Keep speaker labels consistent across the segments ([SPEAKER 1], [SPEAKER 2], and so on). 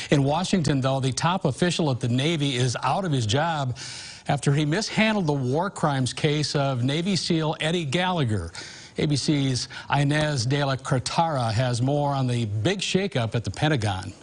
[SPEAKER 1] In Washington, though, the top official at the Navy is out of his job after he mishandled the war crimes case of Navy SEAL Eddie Gallagher. ABC's Inez de la Cortara has more on the big shakeup at the Pentagon.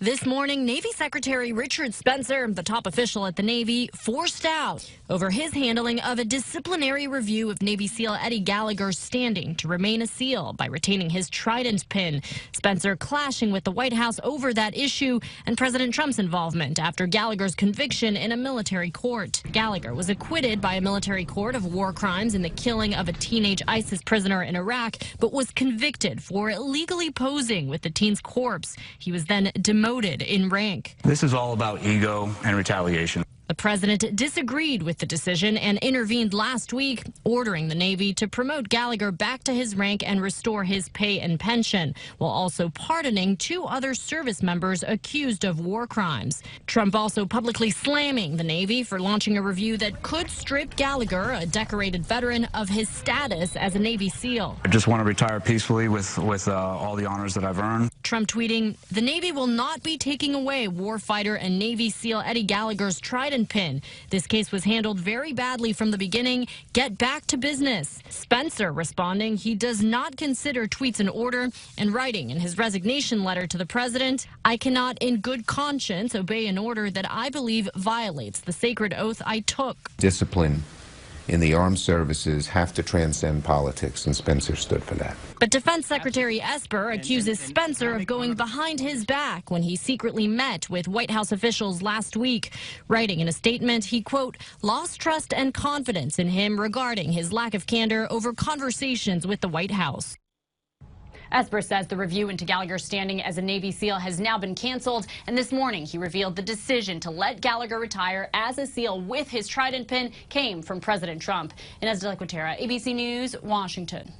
[SPEAKER 2] This morning, Navy Secretary Richard Spencer, the top official at the Navy, forced out over his handling of a disciplinary review of Navy SEAL Eddie Gallagher's standing to remain a SEAL by retaining his Trident pin. Spencer clashing with the White House over that issue and President Trump's involvement after Gallagher's conviction in a military court. Gallagher was acquitted by a military court of war crimes in the killing of a teenage ISIS prisoner in Iraq, but was convicted for illegally posing with the teen's corpse. He was then demoted in rank.
[SPEAKER 3] This is all about ego and retaliation.
[SPEAKER 2] The president disagreed with the decision and intervened last week, ordering the Navy to promote Gallagher back to his rank and restore his pay and pension, while also pardoning 2 other service members accused of war crimes. Trump also publicly slamming the Navy for launching a review that could strip Gallagher, a decorated veteran, of his status as a Navy SEAL.
[SPEAKER 3] I just want to retire peacefully with all the honors that I've earned.
[SPEAKER 2] Trump tweeting, "The Navy will not be taking away warfighter and Navy SEAL Eddie Gallagher's Trident pin. This case was handled very badly from the beginning. Get back to business." Spencer responding he does not consider tweets in order and writing in his resignation letter to the president, "I cannot in good conscience obey an order that I believe violates the sacred oath I took."
[SPEAKER 4] Discipline in the armed services have to transcend politics, and Spencer stood for that.
[SPEAKER 2] But Defense Secretary Esper accuses Spencer of going behind his back when he secretly met with White House officials last week. Writing in a statement, he, quote, "lost trust and confidence in him regarding his lack of candor over conversations with the White House." Esper says the review into Gallagher's standing as a Navy SEAL has now been canceled, and this morning he revealed the decision to let Gallagher retire as a SEAL with his Trident pin came from President Trump. Inez de la Cortara, ABC News, Washington.